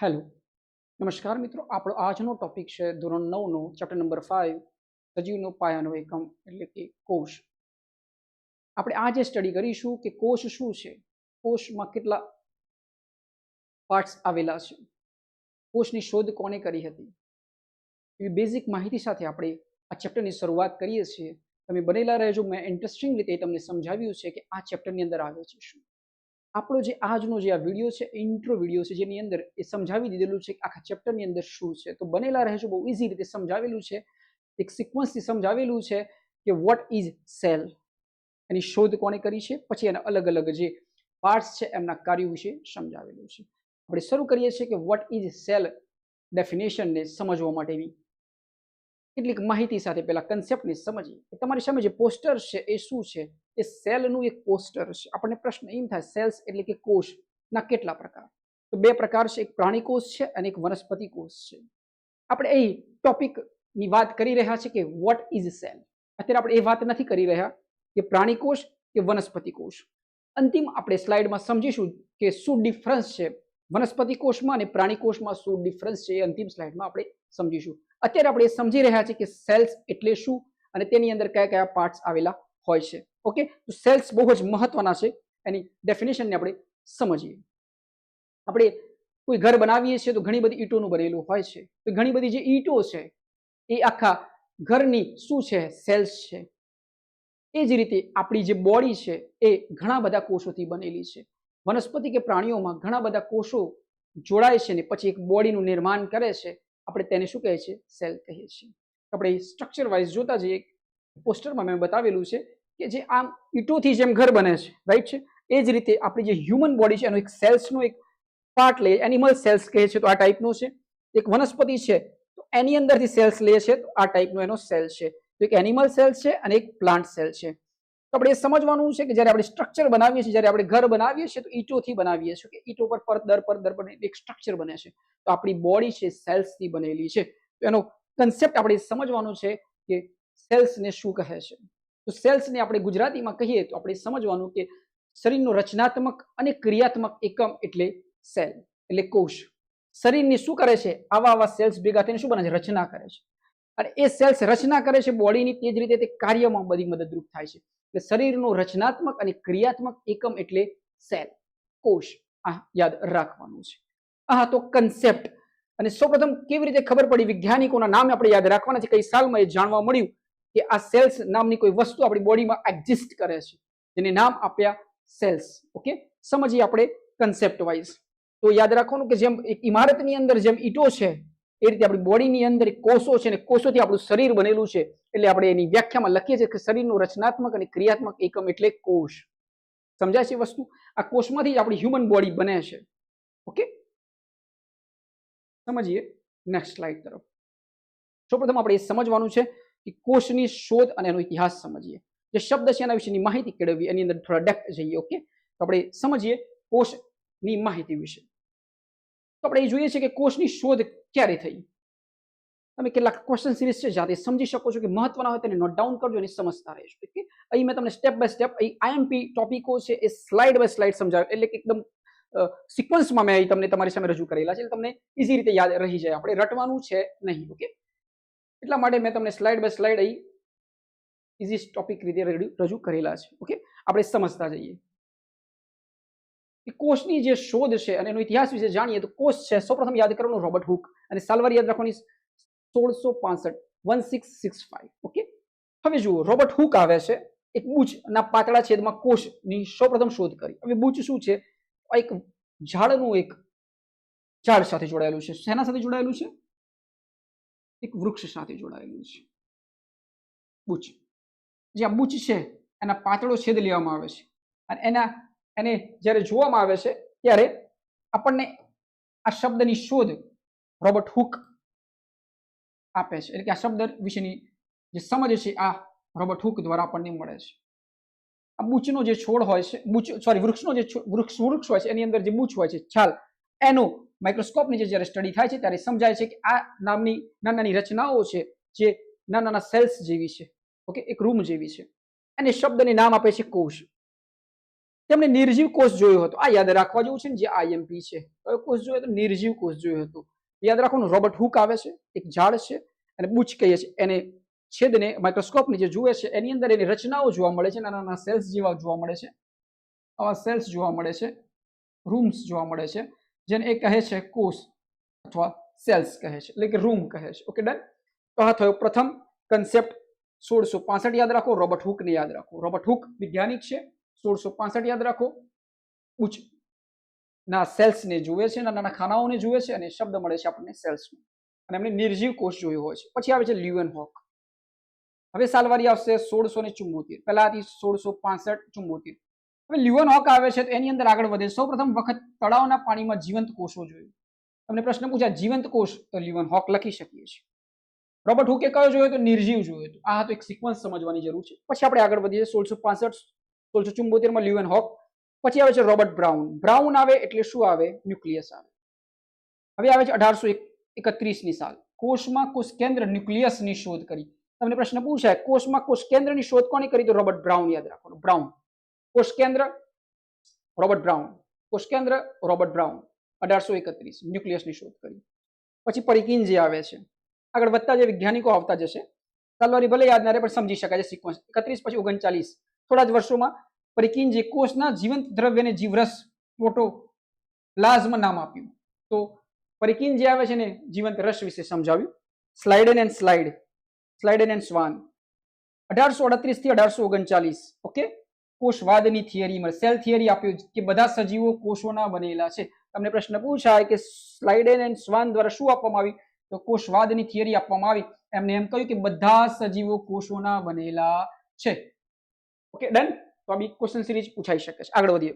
Hello, નમસ્કાર મિત્રો. આપણો આજનો ટોપિક છે ધોરણ 9 નો ચેપ્ટર નંબર 5 સજીવનો પાયાનો એકમ એટલે કે કોષ. આપણે આજે સ્ટડી કરીશું કે કોષ શું છે, કોષમાં કેટલા પાર્ટ્સ આવેલા છે, કોષની શોધ કોણે કરી હતી, એવી બેઝિક માહિતી સાથે આપણે આ ચેપ્ટરની શરૂઆત કરીએ છીએ. તમે બનેલા રહેજો. મેં ઇન્ટરેસ્ટિંગ રીતે તમને સમજાવ્યું છે કે આ ચેપ્ટરની અંદર આવે છે શું. આપણો જે આજનો જે આ વિડીયો છે ઇન્ટ્રો વિડીયો છે, જેની અંદર એ સમજાવી દીધેલું છે કે આખા ચેપ્ટરની અંદર શું છે. તો બનેલા રહેજો. બહુ ઇઝી રીતે સમજાવેલું છે, એક સિક્વન્સથી સમજાવેલું છે કે વોટ ઇઝ સેલ, એની શોધ કોણે કરી છે, પછી એના અલગ અલગ જે પાર્ટ્સ છે એમના કાર્યો વિશે સમજાવેલું છે. આપણે શરૂ કરીએ છીએ કે વોટ ઇઝ સેલ ડેફિનેશનને સમજવા માટેની કેટલીક માહિતી સાથે પહેલા કન્સેપ્ટને સમજીએ. તમારી સામે જે પોસ્ટર છે એ શું છે? એ સેલનું એક પોસ્ટર છે. આપણને પ્રશ્ન એમ થાય સેલ્સ એટલે કે કોષના કેટલા પ્રકાર? તો બે પ્રકાર છે, એક પ્રાણી કોષ છે અને એક વનસ્પતિ કોષ છે. આપણે અહીં ટોપિકની વાત કરી રહ્યા છીએ કે વોટ ઇઝ સેલ. અત્યારે આપણે એ વાત નથી કરી રહ્યા કે પ્રાણી કોષ કે વનસ્પતિ કોષ. અંતિમ આપણે સ્લાઇડમાં સમજીશું કે શું ડિફરન્સ છે વનસ્પતિ કોષમાં અને પ્રાણી કોષમાં, શું ડિફરન્સ છે એ અંતિમ સ્લાઇડમાં આપણે સમજીશું. અત્યારે આપણે સમજી રહ્યા છીએ કે સેલ્સ એટલે શું અને તેની અંદર કયા કયા પાર્ટ્સ આવેલા હોય છે. ઓકે, તો સેલ્સ બહુ જ મહત્વના છે. એની ડેફિનેશનને આપણે સમજીએ. આપણે કોઈ ઘર બનાવીએ છીએ તો ઘણી બધી ઈંટોનું બનેલું હોય છે. તો ઘણી બધી જે ઈંટો છે એ આખા ઘરની શું છે? સેલ્સ છે. એ જ રીતે આપણી જે બોડી છે એ ઘણા બધા કોષોથી બનેલી છે. વનસ્પતિ કે પ્રાણીઓમાં ઘણા બધા કોષો જોડાય છે ને પછી એક બોડીનું નિર્માણ કરે છે. આપણે તેને શું કહે છે? સેલ કહીએ છીએ. આપણે સ્ટ્રક્ચર વાઇઝ જોતા જઈએ. પોસ્ટરમાં મેં બતાવેલું છે કે જે આમ ઈંટોથી જેમ ઘર બને છે, રાઈટ છે, એ જ રીતે આપણી જે હ્યુમન બોડી છે એનો એક સેલ્સનો એક પાર્ટ લે, એનિમલ સેલ્સ કહે છે તો આ ટાઈપનો છે. એક વનસ્પતિ છે તો એની અંદરથી સેલ્સ લે છે તો આ ટાઈપનો એનો સેલ છે. તો એક એનિમલ સેલ છે અને એક પ્લાન્ટ સેલ છે. તો આપણે એ સમજવાનું છે કે જ્યારે આપણે સ્ટ્રક્ચર બનાવીએ છીએ, જ્યારે આપણે ઘર બનાવીએ છીએ તો ઈંટોથી બનાવીએ છીએ કે ઈંટો પર પરત દર પર એક સ્ટ્રક્ચર બને છે. તો આપણી બોડી છે સેલ્સથી બનેલી છે. તો એનો કન્સેપ્ટ આપણે સમજવાનો છે કે સેલ્સને શું કહે છે. તો સેલ્સને આપણે ગુજરાતીમાં કહીએ તો આપણે સમજવાનું કે શરીરનો રચનાત્મક અને ક્રિયાત્મક એકમ એટલે સેલ એટલે કોષ. શરીરને શું કરે છે? આવા સેલ્સ ભેગા થઈને શું બને છે? રચના કરે છે. અને એ સેલ્સ રચના કરે છે બોડીની, તે જ રીતે તે કાર્યમાં બધી મદદરૂપ થાય છે. એટલે શરીરનો રચનાત્મક અને ક્રિયાત્મક એકમ એટલે સેલ, કોષ. આ યાદ રાખવાનું છે. આ તો કન્સેપ્ટ. અને સૌપ્રથમ કેવી રીતે ખબર પડી? વૈજ્ઞાનિકોના નામ આપણે યાદ રાખવાના છે. કઈ સાલમાં એ જાણવા મળ્યું કે આ સેલ્સ નામની કોઈ વસ્તુ આપણી બોડીમાં એક્ઝિસ્ટ કરે છે, જેને નામ આપ્યા સેલ્સ. ઓકે, સમજીએ આપણે કન્સેપ્ટ વાઇઝ. તો યાદ રાખવાનું કે જેમ એક ઇમારતની અંદર જેમ ઈંટો છે એ રીતે આપણી બોડીની અંદર કોષો છે અને કોષોથી આપણું શરીર બનેલું છે. એટલે આપણે એની વ્યાખ્યામાં લખીએ છીએ કે શરીરનું રચનાત્મક અને ક્રિયાત્મક એકમ એટલે કોષ. સમજાય છે વસ્તુ? આ કોષમાંથી જ આપણી હ્યુમન બોડી બને છે. ઓકે, સમજીએ નેક્સ્ટ સ્લાઇડ તરફ. સૌપ્રથમ આપણે એ સમજવાનું છે કે કોષની શોધ અને એનો ઇતિહાસ સમજીએ. જે શબ્દ છે એના વિશેની માહિતી કેળવવી, એની અંદર થોડા ડેપ્થ જઈએ. ઓકે, તો આપણે સમજીએ કોષની માહિતી વિશે. તો આપણે એ જોઈએ છે કે કોષની શોધ ક્યારે થઈ. તમે કેટલાક ક્વેશ્ચન સિરીઝ છે જાતે સમજી શકો છો કે મહત્વના હોય તેને નોટ ડાઉન કરજો અને સમજતા રહેજો. ઓકે, અહીં મેં તમને સ્ટેપ બાય સ્ટેપ અહીં આઈએમપી ટોપિકો છે એ સ્લાઇડ બાય સ્લાઇડ સમજાવ્યો, એટલે કે એકદમ સિક્વન્સમાં મેં અહીં તમને તમારી સામે રજૂ કરેલા છે. તમને ઇઝી રીતે યાદ રહી જાય. આપણે રટવાનું છે નહીં. ઓકે, એટલા માટે મેં તમને સ્લાઇડ બાય સ્લાઇડ અહીં ઇઝી ટોપિક રીતે રજૂ કરેલા છે. ઓકે, આપણે સમજતા જઈએ. કોષની જે શોધ છે અને એનો ઇતિહાસ વિશે જાણીએ તો કોષ છે સૌપ્રથમ યાદ કરવાનું રોબર્ટ હુક, અને સાલવાર યાદ રાખવાની 1665. ઓકે, હવે જુઓ, રોબર્ટ હુક આવે છે, એક બૂચના પાતળા છેદમાં કોષની સૌપ્રથમ શોધ કરી. હવે બૂચ શું છે? એક ઝાડનું એક ઝાડ સાથે જોડાયેલું છે. શેના સાથે જોડાયેલું છે? એક વૃક્ષ સાથે જોડાયેલું છે બૂચ. જે આ બૂચ છે એના પાતળો છેદ લેવામાં આવે છે અને એને જ્યારે જોવામાં આવે છે ત્યારે આપણને આ શબ્દની શોધ રોબર્ટ હુક આપે છે. એટલે કે આ શબ્દ વિશેની જે સમજ છે આ રોબર્ટ હુક દ્વારા આપણને મળે છે. આ બૂચનો જે છોડ હોય છે, વૃક્ષનો જે વૃક્ષ હોય છે એની અંદર જે બૂચ હોય છે, છાલ, એનો માઇક્રોસ્કોપની જ્યારે સ્ટડી થાય છે ત્યારે સમજાય છે કે આ નામની નાની રચનાઓ છે જે નાના સેલ્સ જેવી છે. ઓકે, એક રૂમ જેવી છે. અને શબ્દને નામ આપે છે કોષ. તેમણે નિર્જીવ કોષ જોયો હતો. આ યાદ રાખવા જેવું છે ને, જે આઈએમપી છે. કયો કોષ જોયો હતો? નિર્જીવ કોષ જોયો હતો. યાદ રાખવાનું, રોબર્ટ હુક આવે છે, એક ઝાડ છે અને બુચ કહીએ છીએ એને, છેદને માઇક્રોસ્કોપ ની જે જુએ છે એની અંદર એની રચનાઓ જોવા મળે છે, નાના નાના સેલ્સ જેવા જોવા મળે છે. આવા સેલ્સ જોવા મળે છે, રૂમ્સ જોવા મળે છે, જેને એ કહે છે કોષ અથવા સેલ્સ કહે છે, એટલે કે રૂમ કહે છે. Okay, done. તો આ થયો પ્રથમ કન્સેપ્ટ. 1665 યાદ રાખો, રોબર્ટ હુક ને યાદ રાખો. રોબર્ટ હુક વૈજ્ઞાનિક છે, 1665 યાદ રાખો. ઉચ્ચ ના સેલ્સ ને જુએ છે, નાના ખાનાઓને જુએ છે અને શબ્દ મળે છે આપણને સેલ્સ નો, અને એમને નિર્જીવ કોષ જોયો હોય છે. પછી આવે છે લ્યુએનહોક. હવે સાલવારી આવશે 1674, પહેલા હતી 1665-74. હવે લ્યુએનહોક આવે છે તો એની અંદર આગળ વધે. સૌપ્રથમ વખત તળાવના પાણીમાં જીવંત કોષો જોયું. તમને પ્રશ્ન પૂછ્યા જીવંત કોષ, તો લ્યુએનહોક લખી શકીએ છીએ. રોબર્ટ હુકે કયો જોયો? તો નિર્જીવ જોયો હતો. આ તો એક સિક્વન્સ સમજવાની જરૂર છે. પછી આપણે આગળ વધીએ 1665-1674 માં લ્યુએનહોક. પછી આવે છે રોબર્ટ બ્રાઉન. બ્રાઉન આવે એટલે શું આવે? ન્યુક્લિયસ આવે. હવે આવે છે 1831 ની સાલ. કોષમાં કોષ કેન્દ્ર ન્યુક્લિયસની શોધ કરી. તમને પ્રશ્ન પૂછાય કોષમાં કોષ કેન્દ્રની શોધ કોણે કરી? તો રોબર્ટ બ્રાઉન યાદ રાખવાનું. બ્રાઉન. કોષ કેન્દ્ર રોબર્ટ બ્રાઉન. કોષ કેન્દ્ર રોબર્ટ બ્રાઉન. 1831 ન્યુક્લિયસની શોધ કરી. પછી પરિકિન્જી આવે છે. આગળ વધતા જે વૈજ્ઞાનિકો આવતા જશે, સાલવારી ભલે યાદ ના રહે પણ સમજી શકાય છે સિક્વન્સ. 31 પછી 39 થોડા જ વર્ષોમાં પરિકિન્જી કોષના જીવંત દ્રવ્યને જીવરસ પ્રોટોપ્લાઝમ નામ આપ્યું. તો પરિકિન્જી આવે છે ને જીવંત રસ વિશે સમજાવ્યું. સ્લાઇડન એન્ડ સ્લાઇડન એન્ડ સ્વાન 1838 થી 1839. ઓકે, કોષવાદની થિયરી મળે, સેલ થિયરી આપ્યું કે બધા સજીવો કોષોના બનેલા છે. તમને પ્રશ્ન પૂછાય કે સ્લાઇડન એન્ડ સ્વાન દ્વારા શું આપવામાં આવ્યું? તો કોષવાદની થિયરી આપવામાં આવી. એમને એમ કહ્યું કે બધા સજીવો કોષોના બનેલા છે. Okay, done. તો આ બી ક્વેશ્ચન સિરીઝ પૂછાઈ શકે છે. આગળ વધીએ.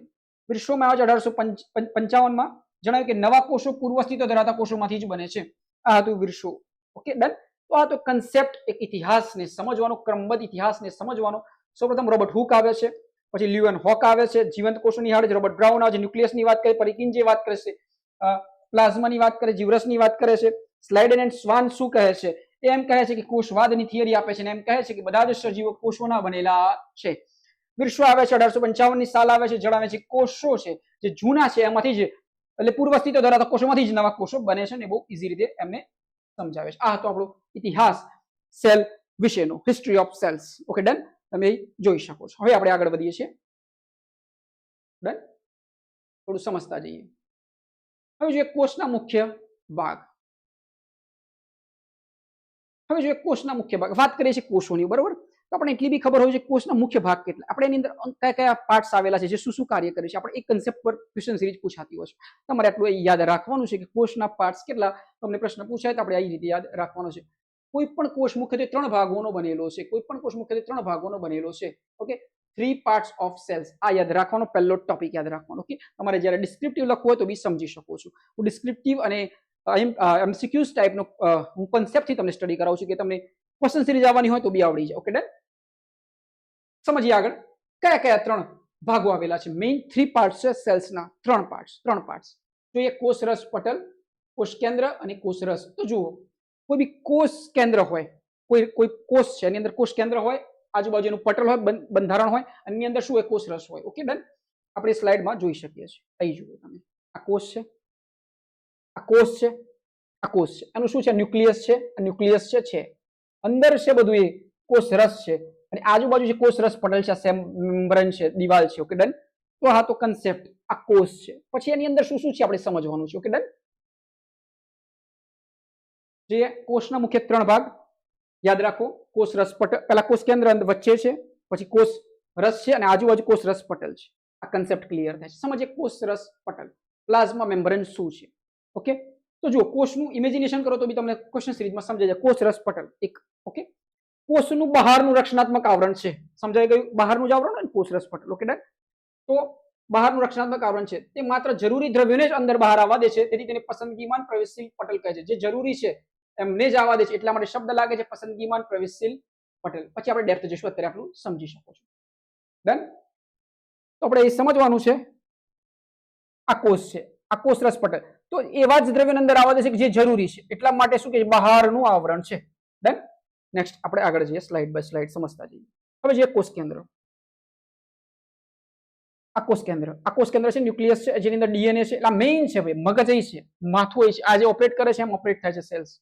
વિશ્વમાં આવે છે 1855 માં જણાવ્યું કે નવા કોષો પૂર્વ અસ્તિત્વ ધરાવતા કોષોમાંથી જ બને છે. આ હતું વિશ્વ. Okay, done. તો આ તો કન્સેપ્ટ, એક ઇતિહાસને સમજવાનો, ક્રમબદ્ધ ઇતિહાસને સમજવાનો. સૌપ્રથમ રોબર્ટ હુક આવે છે, પછી લ્યુએનહોક આવે છે, જીવંત કોષો નિહાળે છે. રોબર્ટ બ્રાઉન આવે છે, ન્યુક્લિયસની વાત કરે, પરિકિન્જી વાત કરે છે, પ્લાઝમાની વાત કરે, જીવરસની વાત કરે છે. સ્લાઇડન એન્ડ સ્વાન શું કહે છે? એમ કહે છે કે કોષવાદની થિયરી આપે છે અને એમ કહે છે કે બધા જ સજીવો કોષોના બનેલા છે. વિશ્વ આવે છે 1855 ની સાલ આવે છે, જણાવે છે કોષો છે જે જૂના છે એમાંથી જ, એટલે પૂર્વ અસ્તિત્વ ધરાવતા કોષોમાંથી જ નવા કોષો બને છે ને બહુ ઇઝી રીતે એમને સમજાવે છે. આ તો આપણો ઇતિહાસ સેલ વિશેનો, history of cells. Okay, done. તમે જોઈ શકો છો. હવે આપણે આગળ વધીએ છીએ. ડન. થોડું સમજતા જઈએ. હવે જોઈએ કોષના મુખ્ય ભાગ. હવે જોઈએ કોષના મુખ્ય ભાગ. વાત કરીએ છીએ કોષોની, બરોબર? તો આપણે એટલી બી ખબર હોય છે કોષના મુખ્ય ભાગ કેટલા, આપણે એની અંદર કયા કયા પાર્ટ્સ આવેલા છે, જે શું શું કાર્ય કરે છે. આપણે એક કન્સેપ્ટ પર ક્વેશ્ચન સિરીઝ પૂછાતી હોય છે. તમારે આટલું યાદ રાખવાનું છે કે કોષના પાર્ટ્સ કેટલા. તમને પ્રશ્ન પૂછાય તો આપણે આ રીતે યાદ રાખવાનો છે. કોઈ પણ કોષ મુખ્યત્વે 3 ભાગોનો બનેલો છે. કોઈ પણ કોષ મુખ્યત્વે 3 ભાગોનો બનેલો છે. Okay, 3 parts of cells. આ યાદ રાખવાનો, પહેલો ટોપિક યાદ રાખવાનો. ઓકે, તમારે જ્યારે ડિસ્ક્રિપ્ટિવ લખવું હોય તો બી સમજી શકો છો. હું ડિસ્ક્રિપ્ટિવ અને એમસીક્યુઝ ટાઈપનો હું કન્સેપ્ટથી તમને સ્ટડી કરાવું છું કે તમને ક્વેશ્ચન સિરીઝ આવવાની હોય તો બી આવડી જાય. Okay, done. સમજીએ આગળ કયા કયા 3 ભાગો આવેલા છે. મેઇન 3 પાર્ટ્સ છે સેલ્સના. 3 પાર્ટ્સ જોઈએ. કોષરસ પટલ, કોષ કેન્દ્ર અને કોષરસ. તો જુઓ, કોઈ બી કોષ કેન્દ્ર હોય, કોઈ કોષ છે એની અંદર કોષ કેન્દ્ર હોય, આજુબાજુનું પટલ હોય, બંધારણ હોય, અને એની અંદર શું હોય? કોષરસ હોય. Okay, done. આપણે સ્લાઇડમાં જોઈ શકીએ છીએ. અહીં જુઓ તમે, આ કોષ છે, આ કોષ છે, આ કોષ છે. આનું શું છે? ન્યુક્લિયસ છે. આ ન્યુક્લિયસ છે, અંદર છે બધું એ કોષરસ છે, અને આજુબાજુ જે કોષરસ પટલ છે, મેમ્બ્રેન છે, દિવાલ છે. Okay, done. તો આ તો કન્સેપ્ટ, આ કોષ છે. પછી એની અંદર શું શું છે આપણે સમજવાનું છે. Okay, done. જે કોષના મુખ્ય 3 ભાગ યાદ રાખો. કોષરસ પટલ, પહેલા કોષ કેન્દ્ર વચ્ચે છે, પછી કોષ રસ છે અને આજુબાજુ કોષરસ પટલ છે. આ કન્સેપ્ટ ક્લિયર થાય છે. સમજીએ કોષરસ પટલ, પ્લાઝ્મા મેમ્બ્રેન શું છે. ઓકે, તો જો કોષનું ઇમેજિનેશન કરો તો બી તમને ક્વેશ્ચન સિરીઝમાં સમજાઈ જાય. કોષરસ પટલ એક. ઓકે, કોષનું બહારનું રક્ષણાત્મક આવરણ છે. સમજાઈ ગયું? બહારનું જ આવરણ હોય ને કોષરસ પટલ. Okay, done. તો બહારનું રક્ષણાત્મક આવરણ છે તે માત્ર જરૂરી દ્રવ્યોને જ અંદર બહાર આવવા દે છે, તેથી તેને પસંદગીમાન પ્રવેશશીલ પટલ કહે છે. જે જરૂરી છે એમને જ આવવા દે છે, એટલા માટે શબ્દ લાગે છે પસંદગીમાન પ્રવેશશીલ પટલ. પછી આપણે ડેપ્થ જઈશું, અત્યારે આટલું સમજી શકો છો. ડન. તો આપણે એ સમજવાનું છે આ કોષ છે, આ કોષરસ પટલ. તો એવા જ દ્રવ્યોને અંદર આવવા દે છે કે જે જરૂરી છે, એટલા માટે શું કે બહારનું આવરણ છે. ડન. નેક્સ્ટ આપણે આગળ જઈએ, સ્લાઇડ બાય સ્લાઇડ સમજતા જઈએ. હવે જે કોષ કેન્દ્ર, આ કોષ કેન્દ્ર છે, ન્યુક્લિયસ છે, જેની અંદર ડીએનએ છે, એટલે મેઇન છે ભાઈ, મગજ એ છે, માથું એ છે, આ જે ઓપરેટ કરે છે એમ ઓપરેટ થાય છે સેલ્સ.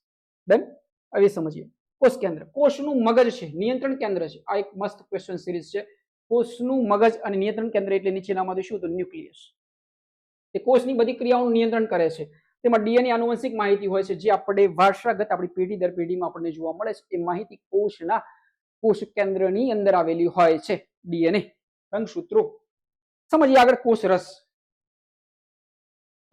ડન? હવે સમજીએ કોષ કેન્દ્ર. કોષનું મગજ છે, નિયંત્રણ કેન્દ્ર છે. આ એક મસ્ત ક્વેશ્ચન સિરીઝ છે. કોષનું મગજ અને નિયંત્રણ કેન્દ્ર એટલે નીચેનામાંથી શું? તો ન્યુક્લિયસ. એ કોષની બધી ક્રિયાઓનું નિયંત્રણ કરે છે. તેમાં ડીએનએ આનુવંશિક માહિતી હોય છે, જે આપણે વારસાગત આપણી પેઢી દર પેઢીમાં આપણને જોવા મળે છે. એ માહિતી કોષના કોષ કેન્દ્રની અંદર આવેલી હોય છે. ડીએનએ રંગસૂત્રો. સમજીએ આગળ કોષરસ.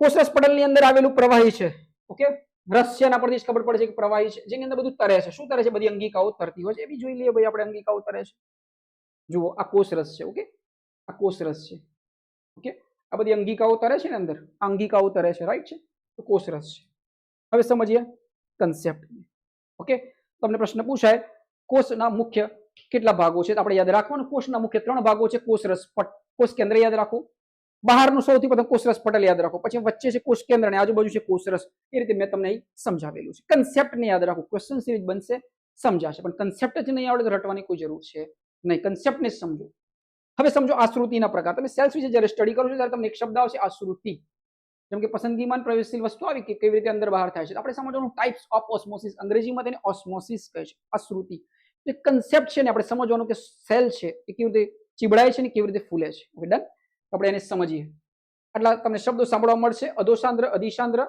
કોષરસ પટલની અંદર આવેલું પ્રવાહી છે. ઓકે, રસ છે એના પરથી જ ખબર પડે છે કે પ્રવાહી છે, જેની અંદર બધું તરે છે. શું તરે છે? બધી અંગિકાઓ તરતી હોય છે. એ બી જોઈ લઈએ ભાઈ આપણે, અંગિકાઓ તરે છે. જુઓ આ કોષરસ છે. ઓકે, આ કોષરસ છે. ઓકે, આ બધી અંગિકાઓ તરે છે ને અંદર, અંગિકાઓ તરે છે, રાઈટ છે, તો કોષરસ છે. હવે સમજીએ કન્સેપ્ટ. ઓકે, તમને પ્રશ્ન પૂછાય કોષના મુખ્ય કેટલા ભાગો છે? તો આપણે યાદ રાખવાનું, કોષના મુખ્ય 3 ભાગો છે. કોષરસ કોષ કેન્દ્ર યાદ રાખો, બહારનું સૌથી પ્રથમ કોષરસ પટલ યાદ રાખો, પછી વચ્ચે છે કોષ કેન્દ્ર અને આજુબાજુ છે કોષરસ. એ રીતે મેં તમને સમજાવેલું છે. કન્સેપ્ટને યાદ રાખો, ક્વેશ્ચન સિરીઝ બનશે, સમજાશે, પણ કન્સેપ્ટ જ નહીં આવડે તો રટવાની કોઈ જરૂર છે નહીં. કન્સેપ્ટને સમજો. હવે સમજો આશ્રુતિના પ્રકાર. તમે સેલ્સ વિશે જ્યારે સ્ટડી કરો છો ત્યારે તમને એક શબ્દ આવશે આશ્રુતિ. જેમ કે પસંદગીમાન પ્રવેશશીલ વસ્તુ આવી કે કેવી રીતે અંદર બહાર થાય છે. આપણે સમજવાનું ટાઇપ્સ ઓફ ઓસ્મોસિસ, અંગ્રેજીમાં તેને ઓસ્મોસિસ કહે છે. આશ્રુતિ એક કન્સેપ્ટ છે ને, આપણે સમજવાનું કે સેલ છે એ કેવી રીતે ચીબડાય છે ને કેવી રીતે ફૂલે છે. Okay done? આપણે એને સમજીએ. એટલે તમને શબ્દો સાંભળવા મળશે: અધોસાંદ્ર, અધિસાંદ્ર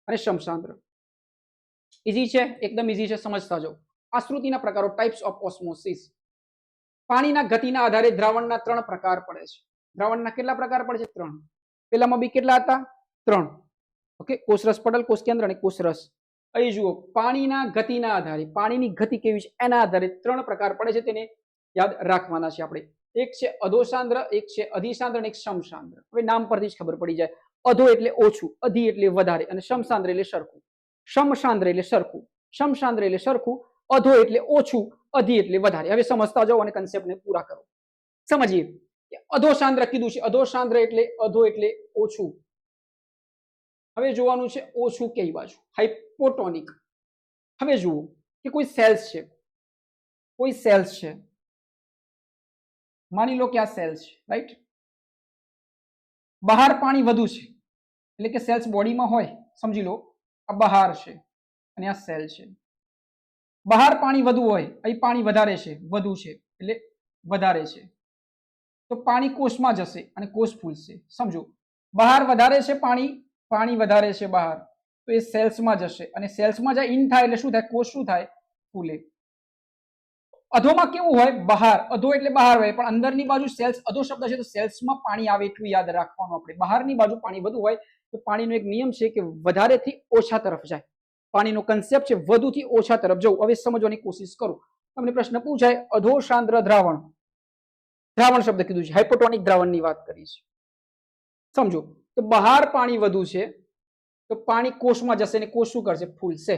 અને સમસાંદ્ર. ઈઝી છે, એકદમ ઈઝી છે, સમજતા જાઓ. આશ્રુતિના પ્રકારો, ટાઇપ્સ ઓફ ઓસ્મોસિસ. પાણીના ગતિના આધારે દ્રાવણના 3 પ્રકાર પડે છે. દ્રાવણના કેટલા પ્રકાર પડે છે? 3. પેલામાં બી કેટલા હતા? 3. ઓકે, કોષરસ પટલ, કોષ કેન્દ્ર અને કોષરસ. અહીં જુઓ, પાણીના ગતિના આધારે, પાણીની ગતિ કેવી છે એના આધારે 3 પ્રકાર પડે છે. તેને યાદ રાખવાના છે આપણે. એક છે અધોસાંદ્ર, એક છે અધિસાંદ્ર અને એક સમસાંદ્ર. હવે નામ પરથી જ ખબર પડી જાય. અધો એટલે ઓછું, અધિ એટલે વધારે અને સમસાંદ્ર એટલે સરખું. સમસાંદ્ર એટલે સરખું, સમસાંદ્ર એટલે સરખું, અધો એટલે ઓછું, અધિ એટલે વધારે. હવે સમજતા જાઓ અને કન્સેપ્ટને પૂરા કરો. સમજીએ. અધોસાંદ્ર કીધું છે. અધોસાંદ્ર એટલે અધો એટલે ઓછું. હવે જોવાનું છે ઓછું કઈ બાજુ? હાઇપોટોનિક. હવે જુઓ કે કોઈ સેલ્સ છે, કોઈ સેલ્સ છે, માની લો કે આ સેલ્સ છે, રાઈટ? બહાર પાણી વધુ છે, એટલે કે સેલ્સ બોડીમાં હોય, સમજી લો આ બહાર છે અને આ સેલ છે. બહાર પાણી વધુ હોય, અહીં પાણી વધારે છે, વધુ છે એટલે વધારે છે, તો પાણી કોષમાં જશે અને કોષ ફૂલશે. સમજો, બહાર વધારે છે પાણી, પાણી વધારે છે બહાર, તો એ સેલ્સમાં જશે અને સેલ્સમાં જાય ઇન થાય એટલે શું થાય? કોષ શું થાય? ફૂલે. અધોમાં કેવું હોય? બહાર. અધો એટલે બહાર હોય, પણ અંદરની બાજુ સેલ્સ, અધો શબ્દ છે તો સેલ્સમાં પાણી આવે એટલું યાદ રાખવાનું આપણે. બહારની બાજુ પાણી વધુ હોય તો પાણીનો એક નિયમ છે કે વધારેથી ઓછા તરફ જાય. પાણીનો કન્સેપ્ટ છે વધુથી ઓછા તરફ જવું. હવે સમજવાની કોશિશ કરો. તમને પ્રશ્ન પૂછાય અધોસાંદ્ર દ્રાવણ. દ્રાવણ શબ્દ કીધું છે, હાઇપોટોનિક દ્રાવણની વાત કરી છે. સમજો, તો બહાર પાણી વધુ છે તો પાણી કોષમાં જશે અને કોષ શું કરશે? ફૂલશે.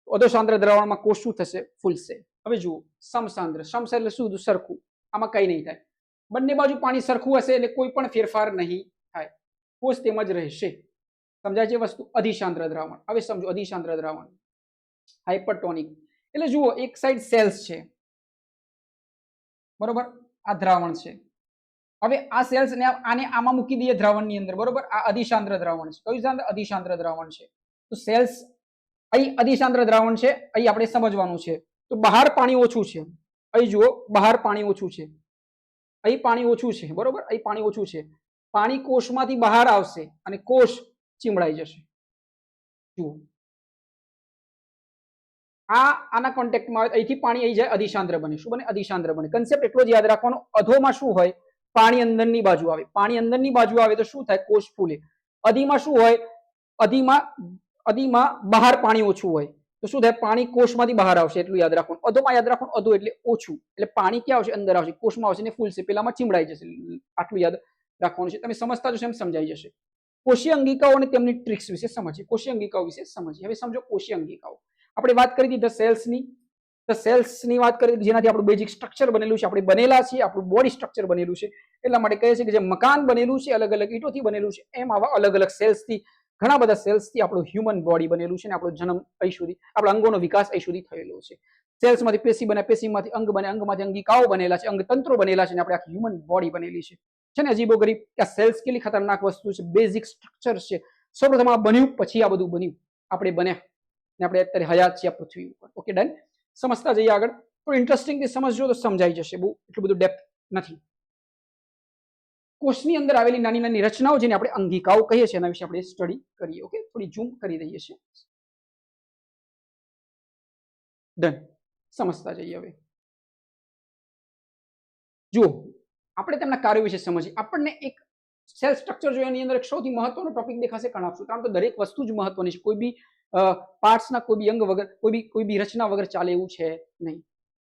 અધોસાંદ્ર દ્રાવણમાં કોષ શું થશે? ફૂલશે. હવે જુઓ સમસાંદ્ર. સમ એટલે શું? સરખું. આમાં કઈ નહીં થાય. બંને બાજુ પાણી સરખું હશે એટલે કોઈ પણ ફેરફાર નહીં થાય, કોષ તેમ જ રહેશે. સમજાય છે વસ્તુ? અધિસાંદ્ર દ્રાવણ. હવે સમજો અધિસાંદ્ર દ્રાવણ, હાઇપરટોનિક. એટલે જુઓ, એક સાઈડ સેલ્સ છે, બરોબર, આ દ્રાવણ છે. હવે આ સેલ્સ ને આને આમાં મૂકી દઈએ દ્રાવણની અંદર, બરોબર. આ અધિસાંદ્ર દ્રાવણ છે. કયું સાંદ્ર? અધિસાંદ્ર દ્રાવણ છે. તો સેલ્સ અહીં અધિસાંદ્ર દ્રાવણ છે, અહીં આપણે સમજવાનું છે. તો બહાર પાણી ઓછું છે, અહીં જુઓ બહાર પાણી ઓછું છે, અહીં પાણી ઓછું છે, બરોબર, અહીં પાણી ઓછું છે. પાણી કોષમાંથી બહાર આવશે અને કોષ ચીમડાઈ જશે. જુઓ, આના કોન્ટેક્ટમાં આવે, અહીંથી પાણી અહીં જાય, અધિસાંદ્ર બને. શું બને? અધિસાંદ્ર બને. કન્સેપ્ટ એટલો જ યાદ રાખવાનો. અધોમાં શું હોય? પાણી અંદરની બાજુ આવે. પાણી અંદરની બાજુ આવે તો શું થાય? કોષ ફૂલે. અધિમાં શું હોય? અધિમાં બહાર પાણી ઓછું હોય તો શું થાય? પાણી કોષમાંથી બહાર આવશે. એટલું યાદ રાખવાનું. અધોમાં યાદ રાખવાનું, અધો એટલે ઓછું, એટલે પાણી ક્યાં આવશે? અંદર આવશે, કોષમાં આવશે ને ફૂલશે. પેલામાં ચીમડાઈ જશે. આટલું યાદ રાખવાનું છે. તમે સમજતા જશો એમ સમજાઈ જશે. કોષીય અંગિકાઓ અને તેમની ટ્રિક્સ વિશે સમજીએ. કોષીય અંગિકાઓ વિશે સમજીએ. હવે સમજો કોષીય અંગિકાઓ. આપણે વાત કરી હતી ધ સેલ્સની વાત કરી, જેનાથી આપણું બેઝિક સ્ટ્રક્ચર બનેલું છે. આપણે બનેલા છીએ, આપણું બોડી સ્ટ્રક્ચર બનેલું છે. એટલા માટે કહે છે કે જે મકાન બનેલું છે, અલગ અલગ ઈંટોથી બનેલું છે, એમ આવા અલગ અલગ સેલ્સથી, ઘણા બધા સેલ્સથી આપણું હ્યુમન બોડી બનેલું છે. અને આપણો જન્મ અહીં સુધી, આપણા અંગોનો વિકાસ અહીં સુધી થયેલો છે. સેલ્સમાંથી પેશી બને, પેશીમાંથી અંગ બને, અંગમાંથી અંગિકાઓ બનેલા છે, અંગતંત્રો બનેલા છે, અને આપણે આખી હ્યુમન બોડી બનેલી છે. છે ને અજીબોગરીબ કે સેલ્સ કેટલી ખતરનાક વસ્તુ છે, બેઝિક સ્ટ્રક્ચર છે. સૌપ્રથમ આ બન્યું, પછી આ બધું બન્યું, આપણે બન્યા ને આપણે અત્યારે હયાત છીએ આ પૃથ્વી ઉપર. Okay done. સમજતા જઈએ આગળ. તો ઇન્ટરેસ્ટિંગથી સમજજો તો સમજાઈ જશે, બહુ એટલું બધું ડેપ્થ નથી. કોષની અંદર આવેલી નાની નાની રચનાઓ જેને આપણે અંગિકાઓ કહીએ છીએ એના વિશે આપણે સ્ટડી કરીએ. ઓકે, થોડી ઝૂમ કરી દઈએ છીએ. ડન. સમજતા જઈએ હવે. જુઓ, આપણે તેમના કાર્યો વિશે સમજીએ. આપણને એક સેલ સ્ટ્રક્ચર જોઈએ, એની અંદર એક સૌથી મહત્વનો ટોપિક દેખાશે કણાભસૂત્ર. આમ તો દરેક વસ્તુ જ મહત્વની છે, કોઈ બી પાર્ટ્સના કોઈ બી અંગ વગર, કોઈ બી રચના વગર ચાલે એવું છે નહીં.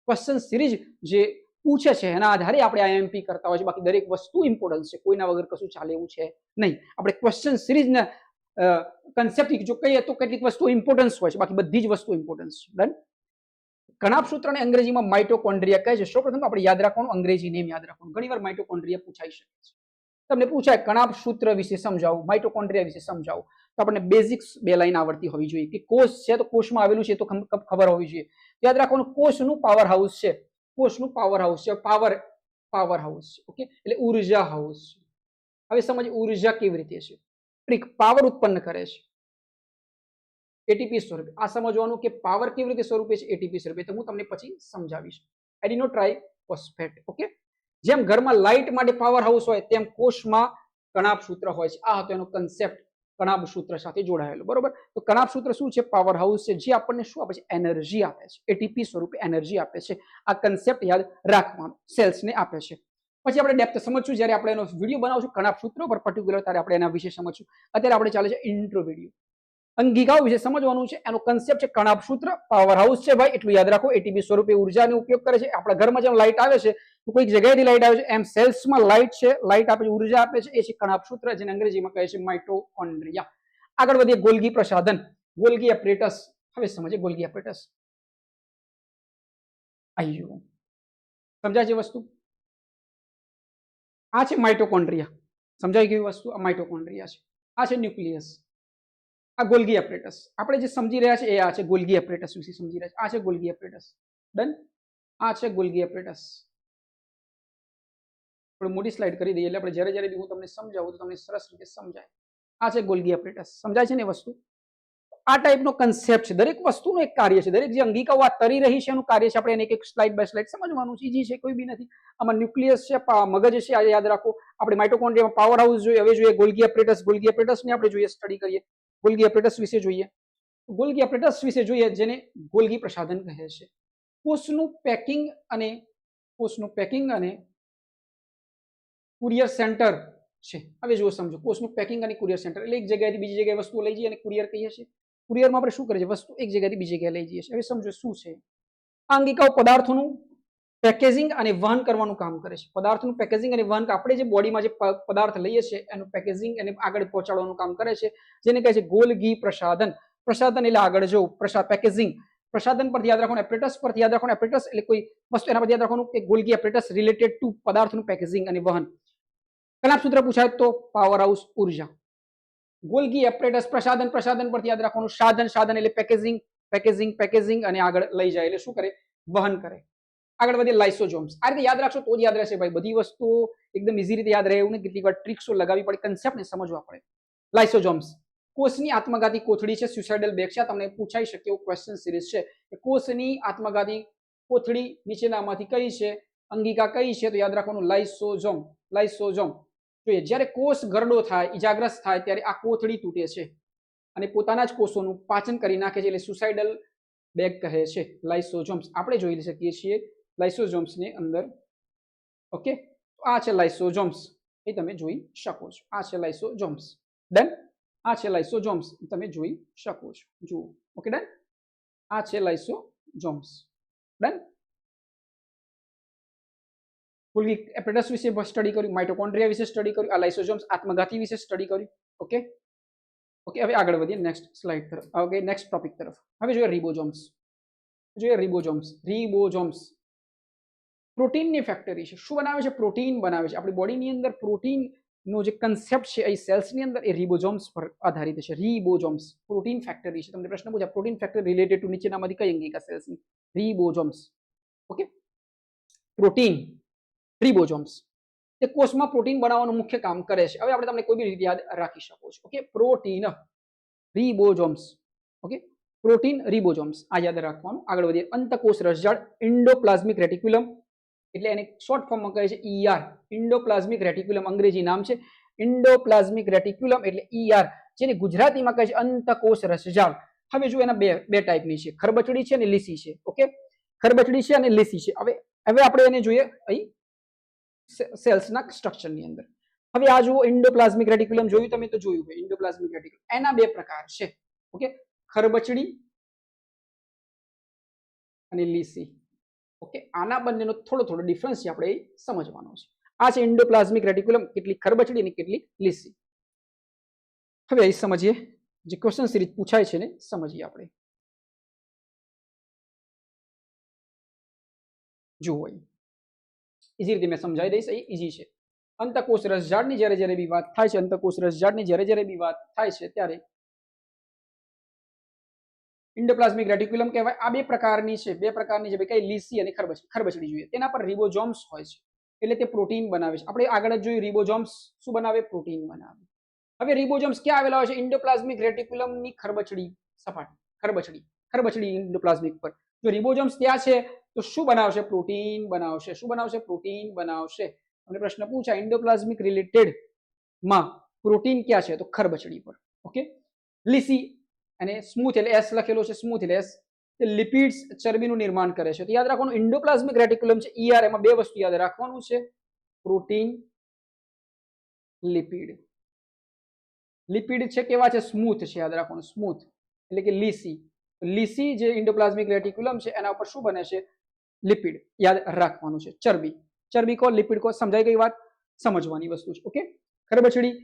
ક્વેશ્ચન સિરીઝ જે પૂછે છે એના આધારે આપણે આઈએમપી કરતા હોય છે, બાકી દરેક વસ્તુ ઇમ્પોર્ટન્ટ છે, કોઈના વગર કશું ચાલે એવું છે નહીં. આપણે ક્વેશ્ચન સિરીઝના કન્સેપ્ટ જો કહીએ તો કેટલીક વસ્તુ ઇમ્પોર્ટન્સ હોય છે, બાકી બધી જ વસ્તુ ઇમ્પોર્ટન્સ છે. ડન. કણાભસૂત્રને અંગ્રેજીમાં માઇટોકોન્ડ્રિયા કહે છે. સૌપ્રથમ આપણે યાદ રાખવાનું, અંગ્રેજી નેમ યાદ રાખવાનું. ઘણીવાર માઇટોકોન્ડ્રિયા પૂછાઈ શકે છે. તમને પૂછાય કણાભસૂત્ર વિશે સમજાવો, માઇટોકોન્ડ્રિયા વિશે સમજાવો, તો આપણને બેઝિક્સ 2 લાઈન આવડતી હોવી જોઈએ. કે કોષ છે તો કોષમાં આવેલું છે તો ખબર હોવી જોઈએ. યાદ રાખવાનું, કોષનું પાવર હાઉસ છે, કોષનું પાવર હાઉસ છે, પાવર હાઉસ છે. ઓકે, એટલે ઉર્જા હાઉસ છે. હવે સમજ, ઉર્જા કેવી રીતે છે, પાવર ઉત્પન્ન કરે છે એટીપી સ્વરૂપે. આ સમજવાનું કે પાવર કેવી રીતે સ્વરૂપે છે, એટીપી સ્વરૂપે. તો હું તમને પછી સમજાવીશ. એડિનો ટ્રાઇફોસ્ફેટ. ઓકે, જેમ ઘરમાં લાઇટ માટે પાવર હાઉસ હોય તેમ કોષમાં કણાભસૂત્ર હોય છે. આ હતો એનો કન્સેપ્ટ, કણાભસૂત્ર સાથે જોડાયેલો. બરોબર. તો કણાભસૂત્ર શું છે, પાવર હાઉસ છે, જે આપણને શું આપે છે, એનર્જી આપે છે, એટીપી સ્વરૂપે એનર્જી આપે છે. આ કન્સેપ્ટ યાદ રાખવાનો, સેલ્સને આપે છે. પછી આપણે ડેપ્થ સમજશું જ્યારે આપણે એનો વિડીયો બનાવશું કણાભસૂત્ર પર પર્ટિક્યુલર, ત્યારે આપણે એના વિશે સમજશું. અત્યારે આપણે ચાલે છે ઇન્ટ્રો વિડીયો. અંગિકાઓ વિશે સમજવાનું છે. એનો કન્સેપ્ટ છે કણાભસૂત્ર, પાવર હાઉસ છે ભાઈ, એટલું યાદ રાખો. એટીપી સ્વરૂપે ઉર્જાનો ઉપયોગ કરે છે. આપણા ઘરમાં જેમ લાઇટ આવે છે તો કોઈક જગ્યાએથી લાઇટ આવે છે, એમ સેલ્સમાં લાઇટ છે, લાઇટ આપે છે, ઉર્જા આપે છે, એ છે કણાભસૂત્ર, જેને અંગ્રેજીમાં કહે છે માઇટોકોન્ડ્રિયા. આગળ વધીએ, ગોલ્ગી પ્રસાધન, ગોલ્ગી એપરેટસ. હવે સમજીએ ગોલ્ગી એપરેટસ. આયો સમજાય છે વસ્તુ? આ છે માઇટોકોન્ડ્રિયા. સમજાઈ ગઈ વસ્તુ? આ માઇટોકોન્ડ્રિયા છે. આ છે ન્યુક્લિયસ. આ ગોલ્ગી એપરેટસ. આપણે જે સમજી રહ્યા છે એ આ છે ગોલ્ગી એપરેટસ વિશે સમજી રહ્યા છે. આ છે ગોલ્ગી એપરેટસ. ડન. આ છે ગોલ્ગી એપરેટસ. થોડી મોટી સ્લાઇડ કરી દઈએ એટલે આપણે જ્યારે બી હું તમને સમજાવું તો તમને સરસ રીતે સમજાય. આ છે ગોલ્ગી એપરેટસ. સમજાય છે ને વસ્તુ? આ ટાઈપનો કન્સેપ્ટ છે. દરેક વસ્તુનું એક કાર્ય છે. દરેક જે અંગિકાઓ આ તરી રહી છે એનું કાર્ય છે. આપણે એને એક સ્લાઇડ બાય સ્લાઇડ સમજવાનું છે. ઈઝી છે, કોઈ બી નથી. આમાં ન્યુક્લિયસ છે, મગજ છે, આ યાદ રાખો. આપણે માઇટોકોન્ડ્રિયામાં પાવર હાઉસ જોઈએ. હવે જોઈએ ગોલ્ગી એપરેટસ. ગોલ્ગી એપરેટસને આપણે જોઈએ, સ્ટડી કરીએ. ગોલ્ગી એપરેટસ વિશે જોઈએ. ગોલ્ગી એપરેટસ વિશે જોઈએ, જેને ગોલ્ગી પ્રસાધન કહે છે. કોષનું પેકિંગ અને કુરિયર સેન્ટર છે. હવે જો સમજો, કોષનું પેકિંગ અને કુરિયર સેન્ટર એટલે એક જગ્યાએથી બીજી જગ્યાએ વસ્તુઓ લઈ જઈએ અને કુરિયર કહીએ છીએ. કુરિયરમાં આપણે શું કરીએ છીએ, વસ્તુ એક જગ્યાએથી બીજી જગ્યાએ લઈ જઈએ છીએ. હવે સમજો શું છે આ અંગિકાઓ. પદાર્થોનું પેકેજિંગ અને વહન કરવાનું કામ કરે છે. પદાર્થનું પેકેજિંગ અને વહન, આપણે જે બોડીમાં જે પદાર્થ લઈએ છીએ એનું પેકેજિંગ અને આગળ પહોંચાડવાનું કામ કરે છે, જેને કહે છે ગોલ્ગી પ્રસાધન. પ્રસાધન એટલે આગળ જો પેકેજિંગ. પ્રસાધન પરથી યાદ રાખવાનું, એપરેટસ પરથી યાદ રાખવાનું. એપરેટસ એટલે કોઈ વસ્તુ, એના પરથી યાદ રાખવાનું કે ગોલ્ગી એપરેટસ રિલેટેડ ટુ પદાર્થનું પેકેજિંગ અને વહન. કણાભસૂત્ર પૂછાય તો પાવર હાઉસ, ઉર્જા. ગોલ્ગી એપરેટસ પ્રસાધન પરથી યાદ રાખવાનું સાધન એટલે પેકેજિંગ અને આગળ લઈ જાય એટલે શું કરે, વહન કરે. આગળ વધીએ લાઇસોસોમ્સ. આ રીતે યાદ રાખશો તો જ યાદ રહેશે ભાઈ. બધી વસ્તુઓ એકદમ ઇઝી રીતે યાદ રહે એવું નહીં, કેટલીક વાર ટ્રિક્સો લગાવી પડે, કન્સેપ્ટને સમજવા પડે. લાઇસોસોમ્સ કોષની આત્મઘાતી કોથળી છે, સુસાઇડલ બેગ છે. તમને પૂછાઈ શકે એવું ક્વેશ્ચન સિરીઝ છે કે કોષની આત્મઘાતી કોથળી નીચેનામાંથી કઈ છે, અંગિકા કઈ છે? તો યાદ રાખવાનું લાઇસોસોમ. જોઈએ જ્યારે કોષ ગરડો થાય, ઇજાગ્રસ્ત થાય ત્યારે આ કોથળી તૂટે છે અને પોતાના જ કોષોનું પાચન કરી નાખે છે, એટલે સુસાઇડલ બેગ કહે છે. લાઇસોસોમ્સ આપણે જોઈ શકીએ છીએ લાઇસોસોમ્સની અંદર. ઓકે, આ છે લાઇસોસોમ્સ, એ તમે જોઈ શકો છો. આ છે લાઇસોસોમ્સ. ડન. આ છે લાઇસોસોમ્સ, તમે જોઈ શકો છો. જુઓ. Okay done. આ છે લાઇસોસોમ્સ. ડન. ગોલ્ગી એપરેટસ વિશે સ્ટડી કર્યું, માઇટોકોન્ડ્રિયા વિશે સ્ટડી કર્યું, આ લાઇસોસોમ્સ આત્મઘાતી વિશે સ્ટડી કર્યું. ઓકે, હવે આગળ વધીએ નેક્સ્ટ સ્લાઇડ તરફ. ઓકે, નેક્સ્ટ ટોપિક તરફ. હવે જોઈએ રિબોસોમ્સ. પ્રોટીનની ફેક્ટરી છે. શું બનાવે છે? પ્રોટીન બનાવે છે. આપણી બોડીની અંદર પ્રોટીનનો જે કન્સેપ્ટ છે એ સેલ્સની અંદર એ રિબોસોમ્સ પર આધારિત છે. રિબોસોમ્સ પ્રોટીન ફેક્ટરી છે. તમને પ્રશ્ન પૂછાય પ્રોટીન ફેક્ટરી રિલેટેડ ટુ નીચેનામાંથી કઈ અંગિકા સેલ્સની? રિબોસોમ્સ. Okay, protein ribosomes. તે કોષમાં પ્રોટીન બનાવવાનું મુખ્ય કામ કરે છે. હવે આપણે તમને કોઈ બી રીતે યાદ રાખી શકો છો. Okay, protein ribosomes. Okay, protein ribosomes આ યાદ રાખવાનું. આગળ વધીએ. અંતકોષ રસજાળ એન્ડોપ્લાઝમિક રેટિક્યુલમ, એટલે એને શોર્ટ ફોર્મમાં કહે છે ER, એન્ડોપ્લાઝમિક રેટિક્યુલમ અંગ્રેજી નામ છે. એન્ડોપ્લાઝમિક રેટિક્યુલમ એટલે ER, જેને ગુજરાતીમાં કહે છે અંતકોષ રસજાળ. હવે જો એના બે ટાઈપની છે, ખરબચડી છે અને લીસી છે. ઓકે, ખરબચડી છે અને લીસી છે. હવે આપણે એને જોઈએ અહીં સેલ્સના સ્ટ્રક્ચરની અંદર. હવે આ જુઓ એન્ડોપ્લાઝમિક રેટિક્યુલમ જોયું તમે તો જોયું હોય એન્ડોપ્લાઝમિક રેટિક્યુલમ. એના બે પ્રકાર છે. ઓકે, ખરબચડી અને લીસી. ઓકે, આના બંનેનો થોડો ડિફરન્સ છે, આપણે સમજવાનો છે. આ છે એન્ડોપ્લાઝમિક રેટિક્યુલમ, કેટલી ખરબચડી અને કેટલી લીસી. હવે અહીં સમજીએ, જે ક્વેશ્ચન સિરીઝ પૂછાય છે ને સમજીએ આપણે. જુઓ અહીં ઇઝી રીતે મેં સમજાવી દઈશ, અહીં ઇઝી છે. અંતકોષ રસજાળની જ્યારે બી વાત થાય છે, અંતકોષ રસજાળની જ્યારે બી વાત થાય છે ત્યારે એન્ડોપ્લાઝમિક રેટિક્યુલમ કહેવાય. આ બે પ્રકારની છે કઈ લીસી અને ખરબચડી જોઈએ. તેના પર રિબોઝોમ્સ હોય છે, એટલે તે પ્રોટીન બનાવે છે. આપણે આગળ જ જોયું રિબોઝોમ્સ શું બનાવે, પ્રોટીન બનાવે. હવે રિબોઝોમ્સ ક્યાં આવેલા હોય છે, એન્ડોપ્લાઝમિક રેટિક્યુલમની ખરબચડી સપાટી, ખરબચડી એન્ડોપ્લાઝમિક પર. જો રિબોઝોમ્સ ત્યાં છે તો શું બનાવશે, પ્રોટીન બનાવશે. શું બનાવશે, પ્રોટીન બનાવશે. તમને પ્રશ્ન પૂછાય એન્ડોપ્લાઝમિક રિલેટેડ માં પ્રોટીન ક્યાં છે, તો ખરબચડી પર. ઓકે, લીસી અને સ્મૂથ એટલે S લખેલો છે, સ્મૂથ એટલે S, લિપિડ્સ ચરબીનું નિર્માણ કરે છે. તો યાદ રાખવાનું એન્ડોપ્લાઝમિક રેટિક્યુલમ છે ER, એમાં બે વસ્તુ યાદ રાખવાનું છે, પ્રોટીન, લિપિડ. લિપિડ છે કેવા છે, સ્મૂથ છે, યાદ રાખવાનું સ્મૂથ એટલે કે લીસી. લીસી જે એન્ડોપ્લાઝમિક રેટિક્યુલમ છે એના ઉપર શું બને છે, લિપિડ. યાદ રાખવાનું છે. ચરબી કો લિપિડ કો સમજાઈ ગઈ વાત, સમજવાની વસ્તુ છે. ઓકે, ખરબચડી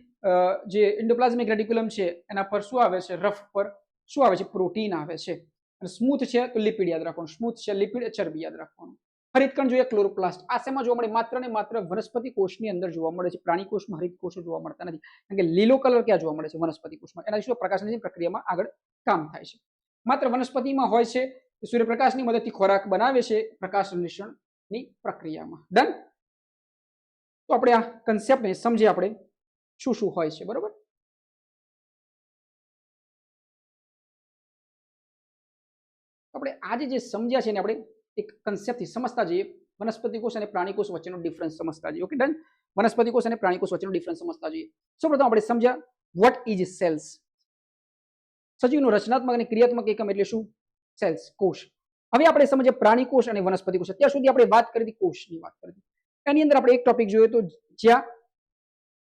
જે એન્ડોપ્લાઝમિક રેટિક્યુલમ છે એના પર શું આવે છે, રફ પર શું આવે છે, પ્રોટીન આવે છે. અને સ્મૂથ છે તો લિપિડ યાદ રાખવાનું, સ્મૂથ છે લિપિડ, ચરબી યાદ રાખવાનું. હરિતકણ જોઈએ ક્લોરોપ્લાસ્ટ. આ શેમાં જોવા મળે, માત્ર ને માત્ર વનસ્પતિ કોષની અંદર જોવા મળે છે. પ્રાણી કોષમાં હરિત કોષો જોવા મળતા નથી, કારણ કે લીલો કલર ક્યાં જોવા મળે છે, વનસ્પતિ કોષમાં. એના શું પ્રકાશની પ્રક્રિયામાં આગળ કામ થાય છે. માત્ર વનસ્પતિમાં હોય છે, સૂર્યપ્રકાશની મદદથી ખોરાક બનાવે છે પ્રકાશ સંશ્લેષણની પ્રક્રિયામાં. ડન. તો આપણે આ કન્સેપ્ટને સમજીએ, આપણે શું હોય છે. બરોબર, આપણે આજે જે સમજ્યા છે ને આપણે એક કન્સેપ્ટથી સમજતા જઈએ. વનસ્પતિ કોષ અને પ્રાણી કોષ વચ્ચેનો ડિફરન્સ સમજતા જઈએ. Okay, done. વનસ્પતિ કોષ અને પ્રાણી કોષ વચ્ચેનો ડિફરન્સ સમજતા જઈએ. સૌપ્રથમ આપણે સમજ્યા વોટ ઇઝ સેલ્સ. સજીવનું રચનાત્મક અને ક્રિયાત્મક એકમ એટલે શું, સેલ્સ, કોષ. હવે આપણે સમજીએ પ્રાણી કોષ અને વનસ્પતિ કોષ. અત્યાર સુધી આપણે વાત કરી હતી કોષની વાત કરી હતી. એની અંદર આપણે એક ટોપિક જોયો તો જ્યાં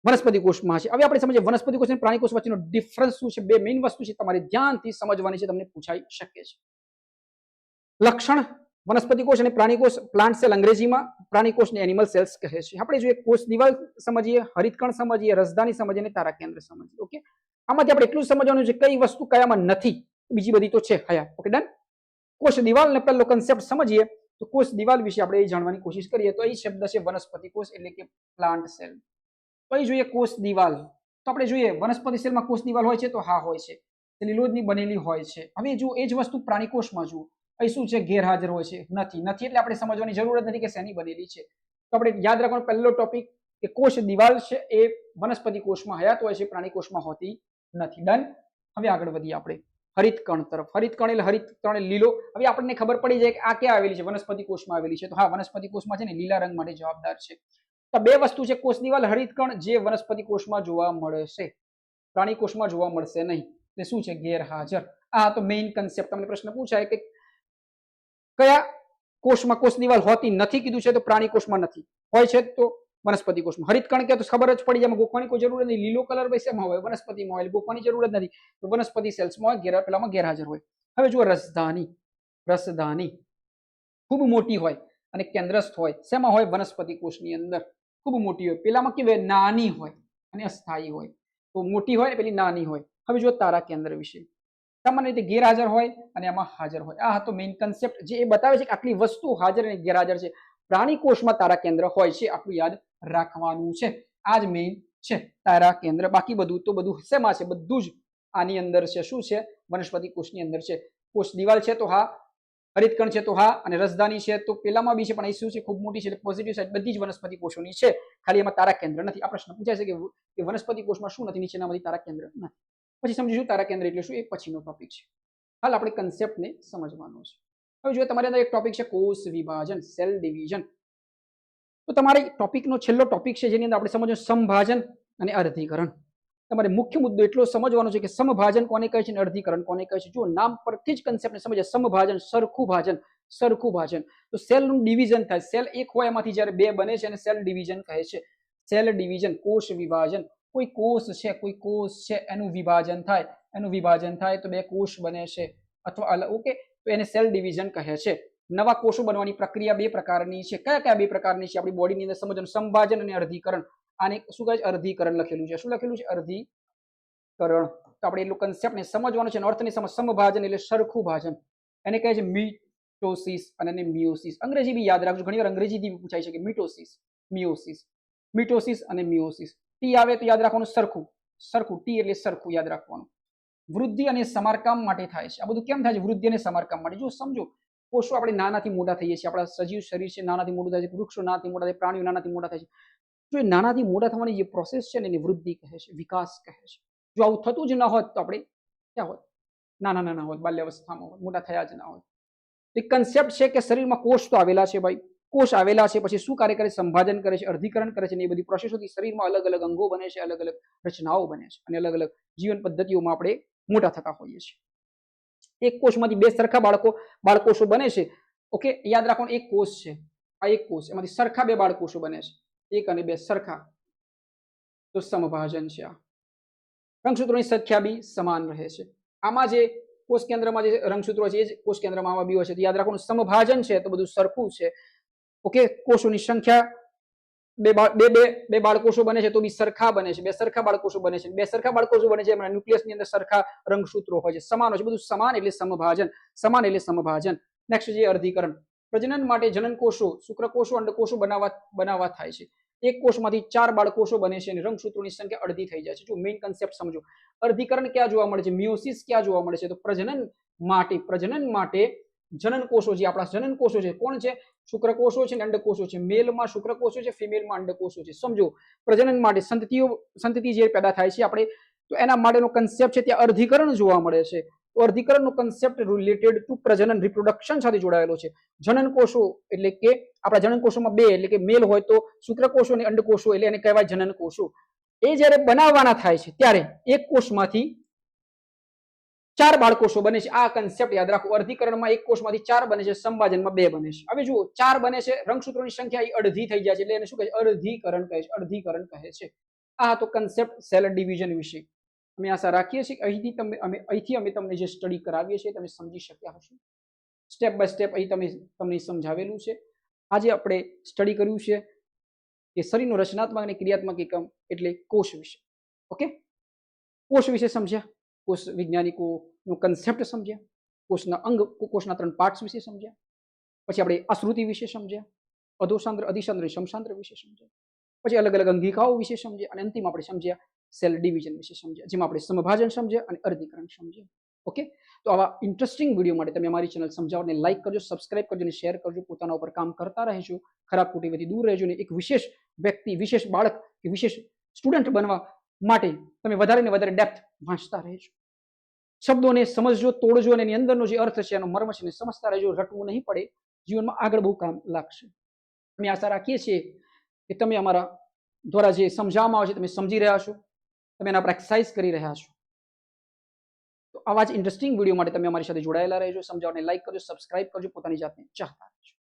વનસ્પતિ કોષમાં છે. હવે આપણે સમજીએ વનસ્પતિ કોષ અને પ્રાણી કોષ વચ્ચેનો ડિફરન્સ શું છે. બે મેઇન વસ્તુ છે, તમારે ધ્યાનથી સમજવાની છે, તમને પૂછાઈ શકે છે. લક્ષણ વનસ્પતિ કોષ અને પ્રાણી કોષ. પ્લાન્ટ સેલ અંગ્રેજીમાં, પ્રાણી કોષને એનિમલ સેલ્સ કહે છે. આપણે જોઈએ કોષ દિવાલ સમજીએ, હરિતકણ સમજીએ, રસધાની સમજીએ અને તારા કેન્દ્ર સમજીએ. ઓકે, આમાંથી આપણે એટલું સમજવાનું છે કઈ વસ્તુ કયામાં નથી, બીજી બધી તો છે હયા. Okay, done. કોષ દિવાલને પહેલો કન્સેપ્ટ સમજીએ તો કોષ દિવાલ વિશે આપણે એ જાણવાની કોશિશ કરીએ તો એ શબ્દ છે વનસ્પતિ કોષ એટલે કે પ્લાન્ટ સેલ. તો એ જોઈએ કોષ દિવાલ. તો આપણે જોઈએ વનસ્પતિ સેલમાં કોષ દિવાલ હોય છે, તો હા હોય છે, સેલ્યુલોઝની બનેલી હોય છે. હવે જો એ જ વસ્તુ પ્રાણી કોષમાં જુઓ, અહીં શું છે, ગેરહાજર હોય છે, નથી એટલે આપણે સમજવાની જરૂર જ નથી કે શેની બનેલી છે. તો આપણે યાદ રાખવાનો પહેલો ટોપિક કે કોષ દિવાલ છે એ વનસ્પતિ કોષમાં હયાત હોય છે, પ્રાણી કોષમાં હોતી નથી. ડન. હવે આગળ વધીએ આપણે હરિતકણ તરફ. હરિતકણ એટલે હરિતકણ લીલો. હવે આપણને ખબર પડી જાય કે આ ક્યાં આવેલી છે, વનસ્પતિ કોષમાં આવેલી છે. તો હા, વનસ્પતિ કોષમાં છે ને લીલા રંગ માટે જવાબદાર છે. તો બે વસ્તુ છે, કોષ દિવાલ, હરિતકણ, જે વનસ્પતિ કોષમાં જોવા મળશે, પ્રાણી કોષમાં જોવા મળશે નહીં. એટલે શું છે, ગેરહાજર. આ તો મેઇન કન્સેપ્ટ. તમને પ્રશ્ન પૂછાય કે કયા કોષમાં કોષ દિવાલ હોતી નથી કીધું છે, તો પ્રાણી કોષમાં નથી, હોય છે તો વનસ્પતિ કોષમાં. હરિતકણ કે તો ખબર જ પડી જાય, ગોખવાની કોઈ જરૂર નથી. લીલો કલર શેમાં હોય, વનસ્પતિમાં હોય, ગોખવાની જરૂર જ નથી. તો વનસ્પતિ સેલ્સમાં પેલામાં ગેરહાજર હોય. હવે જુઓ રસધાની ખૂબ મોટી હોય અને કેન્દ્રસ્થ હોય. શેમાં હોય, વનસ્પતિ કોષની અંદર ખૂબ મોટી હોય. પેલામાં કેવી નાની હોય અને અસ્થાયી હોય. તો મોટી હોય પેલી નાની હોય. હવે જુઓ તારા કેન્દ્ર વિશે. સામાન્ય રીતે ગેરહાજર હોય અને આમાં હાજર હોય. આ હતો મેઇન કન્સેપ્ટ, જે એ બતાવે છે કે આટલી વસ્તુ હાજર અને ગેરહાજર છે. પ્રાણી કોષમાં તારા કેન્દ્ર હોય છે, આટલું યાદ રાખવાનું છે. આ જ મેઇન છે, તારા કેન્દ્ર. બાકી બધું તો બધું શેમાં છે, બધું જ આની અંદર છે. શું છે, વનસ્પતિ કોષની અંદર છે. કોષ દિવાલ છે તો હા હરિતકણ છે તો હા, અને રસધાની છે તો પેલામાં બી છે, પણ એ શું છે, ખૂબ મોટી છે, એટલે પોઝિટિવ સાઈડ બધી જ વનસ્પતિ કોષોની છે, ખાલી એમાં તારા કેન્દ્ર નથી. આ પ્રશ્ન પૂછાય છે કે વનસ્પતિ કોષમાં શું નથી, નીચેનામાંથી તારા કેન્દ્ર નથી. પછી સમજીશું તારા કેન્દ્ર એટલે શું, એ પછીનો ટોપિક છે. હાલ આપણે કન્સેપ્ટને સમજવાનો છે. હવે જો તમારી અંદર એક ટોપિક છે કોષ વિભાજન, સેલ ડિવિઝન. તો તમારે ટોપિકનો છેલ્લો ટોપિક છે જેની અંદર આપણે સમજવું સમભાજન અને અર્ધીકરણ. તમારે મુખ્ય મુદ્દો એટલો સમજવાનો છે કે સમભાજન કોને કહે છે અને અર્ધીકરણ કોને કહે છે. જો નામ પરથી જ કોન્સેપ્ટને સમજે, સમભાજન સરખું ભાજન, સરખું ભાજન. તો સેલનું ડિવિઝન થાય, સેલ એક હોય એમાંથી જ્યારે બે બને છે અને સેલ ડિવિઝન કહે છે. સેલ ડિવિઝન, કોષ વિભાજન. કોઈ કોષ છે એનું વિભાજન થાય તો બે કોષ બને છે અથવા અલગ, ઓકે, તો એને સેલ ડિવિઝન કહે છે. નવા કોષો બનવાની પ્રક્રિયા બે પ્રકારની છે. કયા બે પ્રકારની છે આપણી બોડીની અંદર સમજવાનું, સંભાજન અને અર્ધીકરણ. આને શું કહે છે, અર્ધીકરણ લખેલું છે. શું લખેલું છે, અર્ધીકરણ. તો આપણે એટલું કન્સેપ્ટને સમજવાનું છે, અર્થને સમજ. સમભાજન એટલે સરખું ભાજન, એને કહે છે મિટોસિસ અને મિયોસિસ. અંગ્રેજી બી યાદ રાખજો, ઘણીવાર અંગ્રેજીથી પૂછાય છે કે મિટોસિસ, મિટોસિસ અને મિયોસિસ. ટી આવે તો યાદ રાખવાનું સરખું, ટી એટલે સરખું યાદ રાખવાનું. વૃદ્ધિ અને સમારકામ માટે થાય છે. આ બધું કેમ થાય છે, વૃદ્ધિ અને સમારકામ માટે. જો સમજો, કોષો આપણે નાનાથી મોટા થઈએ છીએ, આપણા સજીવ શરીર છે નાનાથી મોટું થાય છે, વૃક્ષો નાનાથી મોટા થાય, પ્રાણીઓ નાનાથી મોટા થાય છે. જો એ નાનાથી મોટા થવાની જે પ્રોસેસ છે ને, એની વૃદ્ધિ કહે છે, વિકાસ કહે છે. જો આવું થતું જ ન હોત તો આપણે ક્યાં હોત, નાના હોત, બાલ્યાવસ્થામાં હોત, મોટા થયા જ ના હોત. એક કન્સેપ્ટ છે કે શરીરમાં કોષ તો આવેલા છે ભાઈ, કોષ આવેલા છે, પછી શું કાર્ય કરે, સંભાજન કરે છે, અર્ધીકરણ કરે છે, ને એ બધી પ્રોસેસોથી શરીરમાં અલગ અલગ અંગો બને છે, અલગ અલગ રચનાઓ બને છે, અને અલગ અલગ જીવન પદ્ધતિઓમાં આપણે મોટા થતા હોઈએ છીએ. એક કોષમાંથી બે સરખા બાળકોષો બને છે. ઓકે, યાદ રાખવાનું, એક કોષ છે, આ એક કોષ, એમાંથી સરખા બે બાળકોષો બને છે, એક અને બે સરખા, તો સમભાજન છે. આ રંગસૂત્રોની સંખ્યા બી સમાન રહે છે. આમાં જે કોષ કેન્દ્રમાં જે રંગસૂત્રો છે એ જ કોષ કેન્દ્રમાં આવા બી હોય છે. તો યાદ રાખવાનું, સમભાજન છે તો બધું સરખું છે. ઓકે, કોષોની સંખ્યા બે બાળકોષો બને છે તો બી સરખા બને છે, બે સરખા બાળકોષો બને છે, બે સરખા બાળકોષો બને છે એમાં ન્યુક્લિયસની અંદર સરખા રંગસૂત્રો હોય છે, સમાન હોય છે, બધું સમાન એટલે સમભાજન. નેક્સ્ટ છે અર્ધીકરણ. પ્રજનન માટે જનનકોષો, શુક્રકોષો, અંડકોષો બનાવવા થાય છે. એક કોષમાંથી 4 બાળકોષો બને છે અને રંગસૂત્રોની સંખ્યા અડધી થઈ જાય છે. જો મેઇન કન્સેપ્ટ સમજો. અર્ધીકરણ ક્યાં જોવા મળે છે, મિયોસિસ ક્યાં જોવા મળે છે, તો પ્રજનન માટે જનનકોષો, જે આપણા જનનકોષો છે, કોણ છે, શુક્રકોષો છે અને અંડકોષો છે. મેલમાં શુક્રકોષો છે, ફિમેલમાં અંડકોષો છે. સમજો, પ્રજનન માટે સંતતિ જે પેદા થાય છે આપણે, તો એના માટેનો કન્સેપ્ટ છે ત્યાં અર્ધીકરણ જોવા મળે છે. તો અર્ધીકરણનો કન્સેપ્ટ રિલેટેડ ટુ પ્રજનન, રિપ્રોડક્શન સાથે જોડાયેલો છે. જનનકોષો એટલે કે આપણા જનનકોષોમાં બે, એટલે કે મેલ હોય તો શુક્રકોષો અને અંડકોષો, એટલે એને કહેવાય જનનકોષો. એ જ્યારે બનાવવાના થાય છે ત્યારે એક કોષમાંથી 4 બાળકોષો બને છે. આ કન્સેપ્ટ યાદ રાખો. અર્ધીકરણમાં એક કોષમાંથી 4 બને છે, સંભાજનમાં 2 બને છે. હવે જુઓ, 4 બને છે, રંગસૂત્રોની સંખ્યા અડધી થઈ જાય છે, એટલે એને શું કહે છે, અર્ધીકરણ કહે છે. આ હતો કન્સેપ્ટ સેલ ડિવિઝન વિશે. અમે આશા રાખીએ છીએ કે અહીંથી અમે તમને જે સ્ટડી કરાવીએ છીએ તમે સમજી શક્યા હશો. સ્ટેપ બાય સ્ટેપ અહીં તમને સમજાવેલું છે. આજે આપણે સ્ટડી કર્યું છે કે શરીરનો રચનાત્મક અને ક્રિયાત્મક એકમ એટલે કોષ વિશે. ઓકે, કોષ વિશે સમજ્યા, કોષ વૈજ્ઞાનિકોનો કન્સેપ્ટ સમજ્યા, કોષના અંગ, કોષના 3 પાર્ટ્સ વિશે સમજ્યા, પછી આપણે આશ્રુતિ વિશે સમજ્યા, અધોસાંદ્ર, અધિસાંદ્ર, સમસાંદ્ર વિશે સમજ્યા, પછી અલગ અલગ અંગિકાઓ વિશે સમજ્યા, અને અંતિમ આપણે સમજ્યા સેલ ડિવિઝન વિશે સમજ્યા, જેમાં આપણે સમભાજન સમજ્યા અને અર્ધીકરણ સમજ્યા. ઓકે, તો આવા ઇન્ટરેસ્ટિંગ વિડીયો માટે તમે અમારી ચેનલ સમજાવને લાઈક કરજો, સબસ્ક્રાઇબ કરજો અને શેર કરજો. પોતાના ઉપર કામ કરતા રહેજો, ખરાબ ખોટીથી દૂર રહેજો, અને એક વિશેષ વ્યક્તિ, વિશેષ બાળક કે વિશેષ સ્ટુડન્ટ બનવા માટે તમે વધારે ને વધારે ડેપ્થ વાંચતા રહેજો. શબ્દોને સમજજો, તોડજો, અને એની અંદરનો જે અર્થ છે, એનો મર્મ છે, સમજતા રહેજો. રટવું નહીં પડે, જીવનમાં આગળ બહુ કામ લાગશે. અમે આશા રાખીએ છીએ કે તમે અમારા દ્વારા જે સમજાવવામાં આવે છે તમે સમજી રહ્યા છો, તમે એના પર એક્સરસાઇઝ કરી રહ્યા છો. તો આવા જ ઇન્ટરેસ્ટિંગ વિડીયો માટે તમે અમારી સાથે જોડાયેલા રહેજો. સમજાવને લાઈક કરજો, સબસ્ક્રાઇબ કરજો, પોતાની જાતને ચાહતા રહેજો.